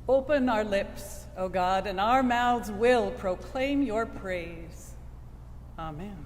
Open our lips, O God, and our mouths will proclaim your praise. Amen.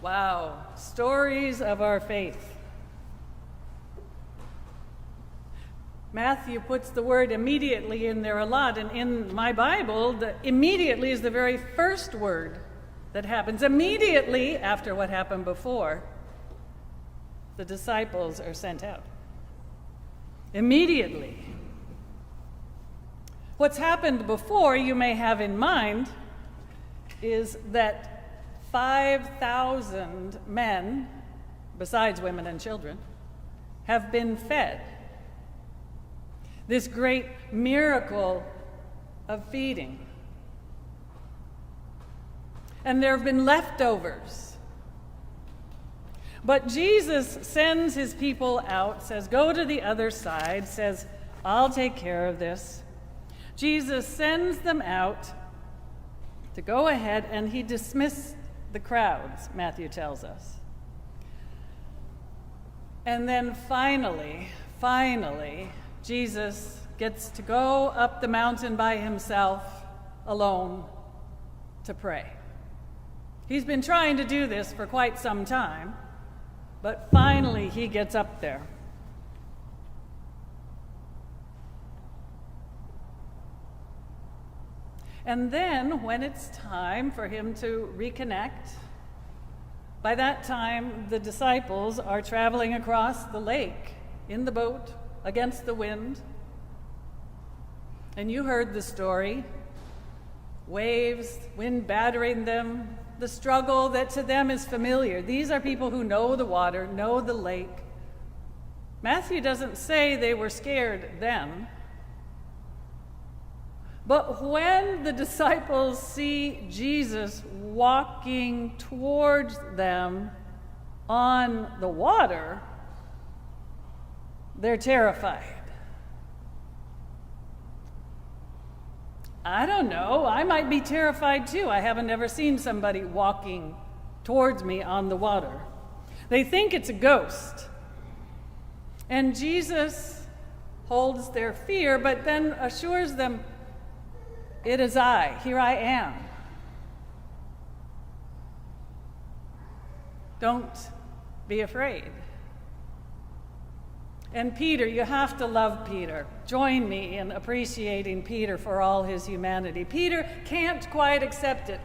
Wow, stories of our faith. Matthew puts the word immediately in there a lot, and in my Bible, the immediately is the very first word that happens immediately after what happened before. The disciples are sent out. Immediately. What's happened before, you may have in mind, is that 5,000 men, besides women and children, have been fed. This great miracle of feeding. And there have been leftovers. But Jesus sends his people out, says, go to the other side, says, I'll take care of this. Jesus sends them out to go ahead, and he dismissed the crowds, Matthew tells us. And then finally, Jesus gets to go up the mountain by himself, alone, to pray. He's been trying to do this for quite some time, but finally he gets up there. And then, when it's time for him to reconnect, by that time the disciples are traveling across the lake in the boat against the wind. And you heard the story. Waves, wind battering them, the struggle that to them is familiar. These are people who know the water, know the lake. Matthew doesn't say they were scared then. But when the disciples see Jesus walking towards them on the water, they're terrified. I don't know, I might be terrified too. I haven't ever seen somebody walking towards me on the water. They think it's a ghost. And Jesus holds their fear, but then assures them, it is I, here I am. Don't be afraid. And Peter, you have to love Peter. Join me in appreciating Peter for all his humanity. Peter can't quite accept it.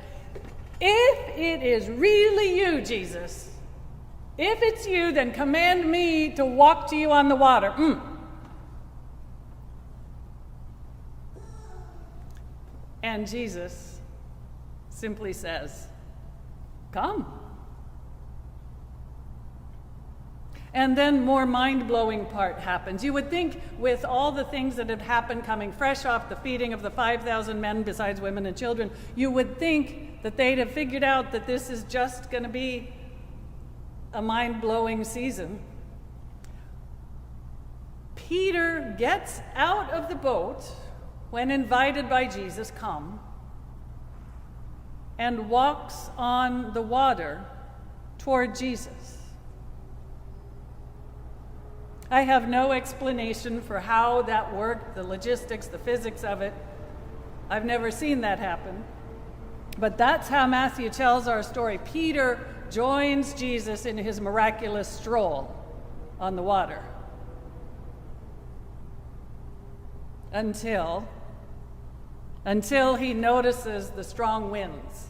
If it is really you, Jesus, if it's you, then command me to walk to you on the water. And Jesus simply says, come. And then more mind-blowing part happens. You would think with all the things that had happened coming fresh off the feeding of the 5,000 men besides women and children, you would think that they'd have figured out that this is just going to be a mind-blowing season. Peter gets out of the boat when invited by Jesus, come, and walks on the water toward Jesus. I have no explanation for how that worked, the logistics, the physics of it. I've never seen that happen. But that's how Matthew tells our story. Peter joins Jesus in his miraculous stroll on the water. Until he notices the strong winds.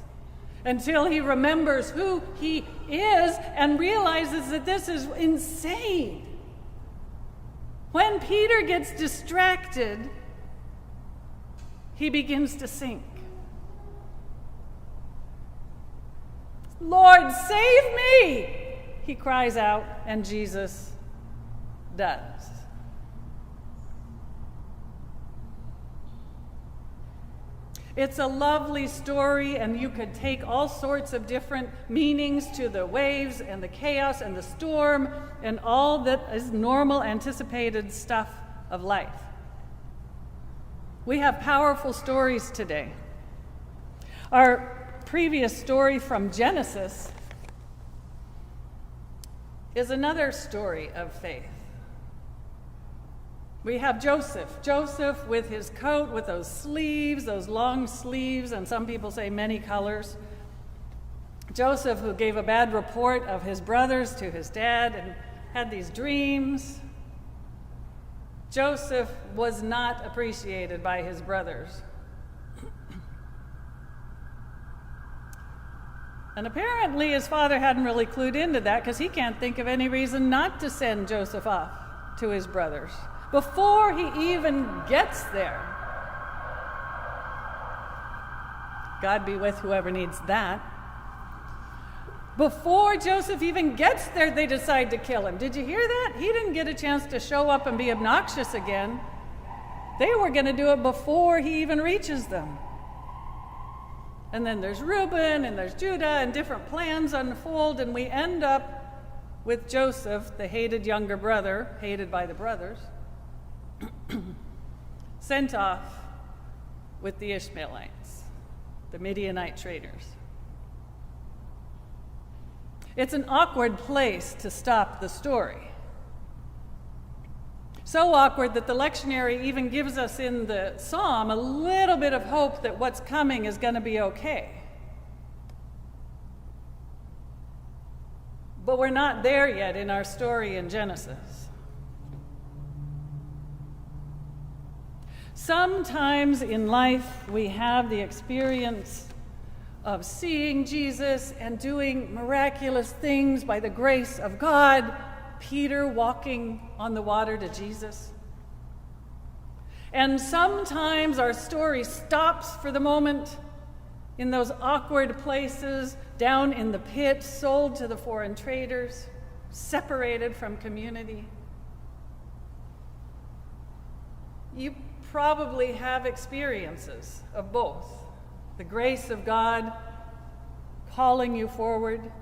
Until he remembers who he is and realizes that this is insane. When Peter gets distracted, he begins to sink. Lord, save me! He cries out, and Jesus does. It's a lovely story, and you could take all sorts of different meanings to the waves and the chaos and the storm and all that is normal, anticipated stuff of life. We have powerful stories today. Our previous story from Genesis is another story of faith. We have Joseph with his coat, with those sleeves, those long sleeves, and some people say many colors. Joseph, who gave a bad report of his brothers to his dad and had these dreams. Joseph was not appreciated by his brothers. And apparently his father hadn't really clued into that, because he can't think of any reason not to send Joseph off to his brothers before he even gets there. God be with whoever needs that. Before Joseph even gets there, they decide to kill him. Did you hear that? He didn't get a chance to show up and be obnoxious again. They were going to do it before he even reaches them. And then there's Reuben and there's Judah, and different plans unfold, and we end up with Joseph, the hated younger brother, hated by the brothers, sent off with the Ishmaelites, the Midianite traders. It's an awkward place to stop the story. So awkward that the lectionary even gives us in the psalm a little bit of hope that what's coming is going to be okay. But we're not there yet in our story in Genesis. Sometimes in life we have the experience of seeing Jesus and doing miraculous things by the grace of God. Peter walking on the water to Jesus. And sometimes our story stops for the moment in those awkward places, down in the pit, sold to the foreign traders, separated from community. You probably have experiences of both. The grace of God calling you forward,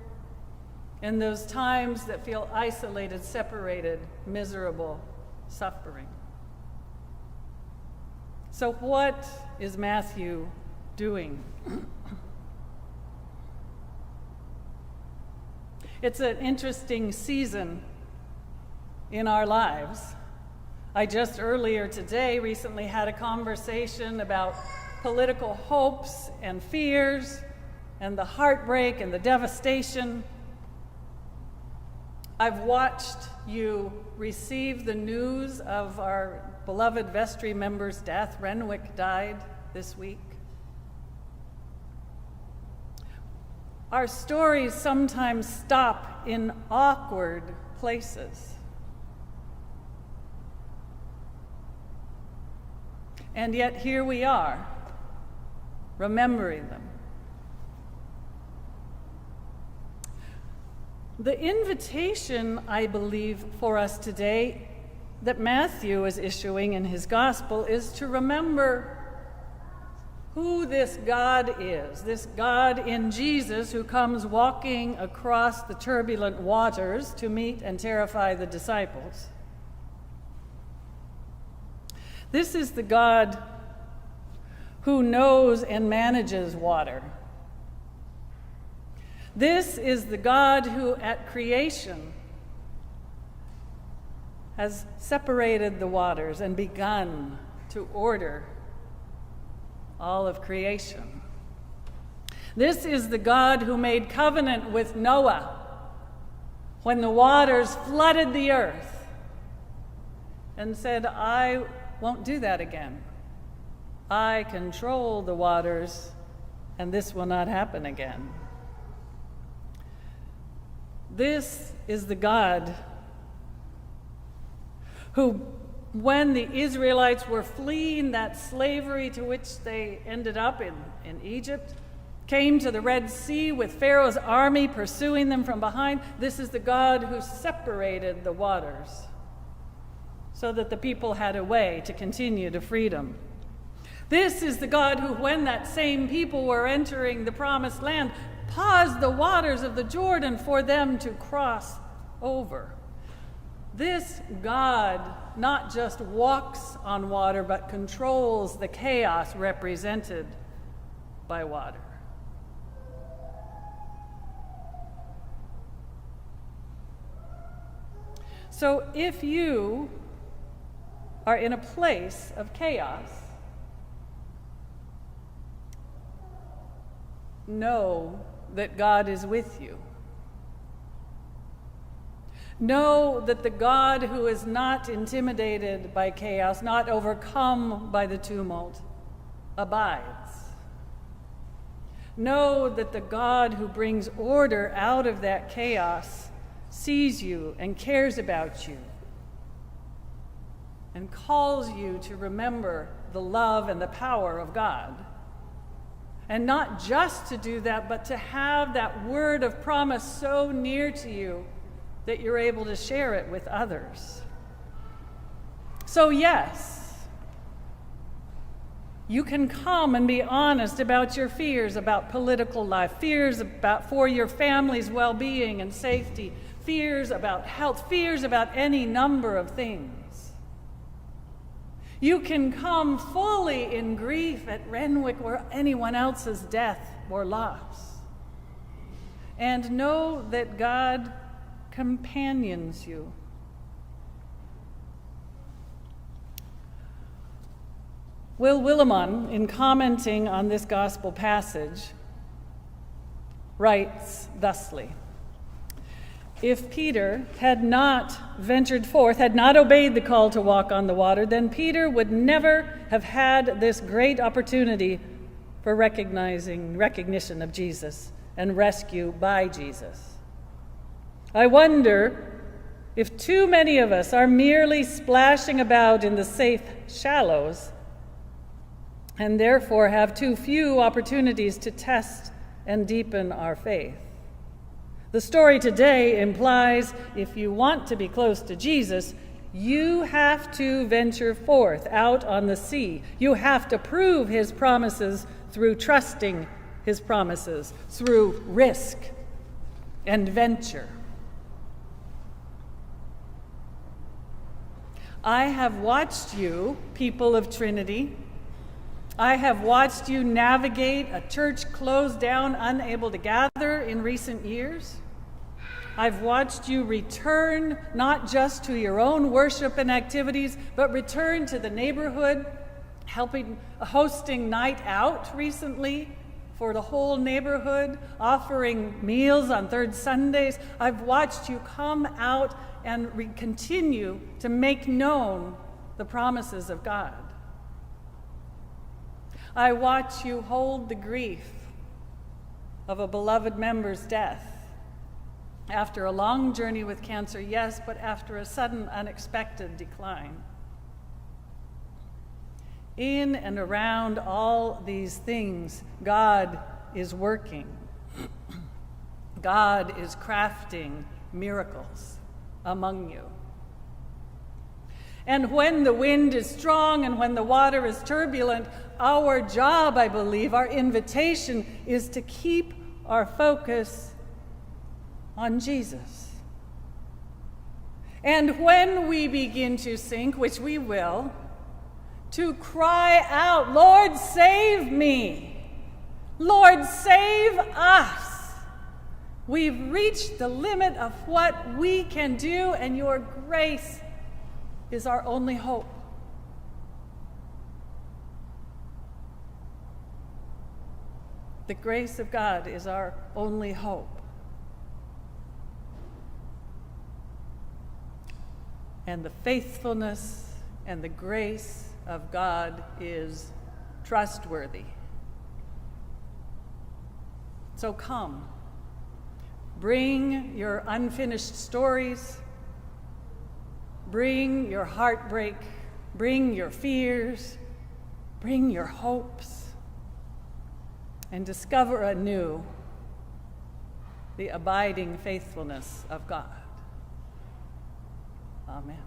and those times that feel isolated, separated, miserable, suffering. So what is Matthew doing? It's an interesting season in our lives. I just earlier today recently had a conversation about political hopes and fears and the heartbreak and the devastation. I've watched you receive the news of our beloved vestry member's death. Renwick died this week. Our stories sometimes stop in awkward places. And yet here we are, remembering them. The invitation, I believe, for us today that Matthew is issuing in his gospel is to remember who this God is, this God in Jesus who comes walking across the turbulent waters to meet and terrify the disciples. This is the God who knows and manages water. This is the God who at creation has separated the waters and begun to order all of creation. This is the God who made covenant with Noah when the waters flooded the earth and said, I won't do that again. I control the waters, and this will not happen again. This is the God who, when the Israelites were fleeing that slavery to which they ended up in Egypt, came to the Red Sea with Pharaoh's army pursuing them from behind. This is the God who separated the waters so that the people had a way to continue to freedom. This is the God who, when that same people were entering the promised land, paused the waters of the Jordan for them to cross over. This God not just walks on water, but controls the chaos represented by water. So if you are in a place of chaos, know that God is with you. Know that the God who is not intimidated by chaos, not overcome by the tumult, abides. Know that the God who brings order out of that chaos sees you and cares about you and calls you to remember the love and the power of God. And not just to do that, but to have that word of promise so near to you that you're able to share it with others. So yes, you can come and be honest about your fears about political life, fears for your family's well-being and safety, fears about health, fears about any number of things. You can come fully in grief at Renwick or anyone else's death or loss, and know that God companions you. Will Willimon, in commenting on this gospel passage, writes thusly: if Peter had not ventured forth, had not obeyed the call to walk on the water, then Peter would never have had this great opportunity for recognition of Jesus and rescue by Jesus. I wonder if too many of us are merely splashing about in the safe shallows and therefore have too few opportunities to test and deepen our faith. The story today implies if you want to be close to Jesus, you have to venture forth out on the sea. You have to prove his promises through trusting his promises, through risk and venture. I have watched you, people of Trinity. I have watched you navigate a church closed down, unable to gather in recent years. I've watched you return not just to your own worship and activities, but return to the neighborhood, hosting night out recently for the whole neighborhood, offering meals on third Sundays. I've watched you come out and continue to make known the promises of God. I watch you hold the grief of a beloved member's death after a long journey with cancer, yes, but after a sudden, unexpected decline. In and around all these things, God is working. God is crafting miracles among you. And when the wind is strong and when the water is turbulent, our job, I believe, our invitation is to keep our focus on Jesus. And when we begin to sink, which we will, to cry out, Lord, save me. Lord, save us. We've reached the limit of what we can do, and your grace is our only hope. The grace of God is our only hope. And the faithfulness and the grace of God is trustworthy. So come, bring your unfinished stories, bring your heartbreak, bring your fears, bring your hopes, and discover anew the abiding faithfulness of God. Amen.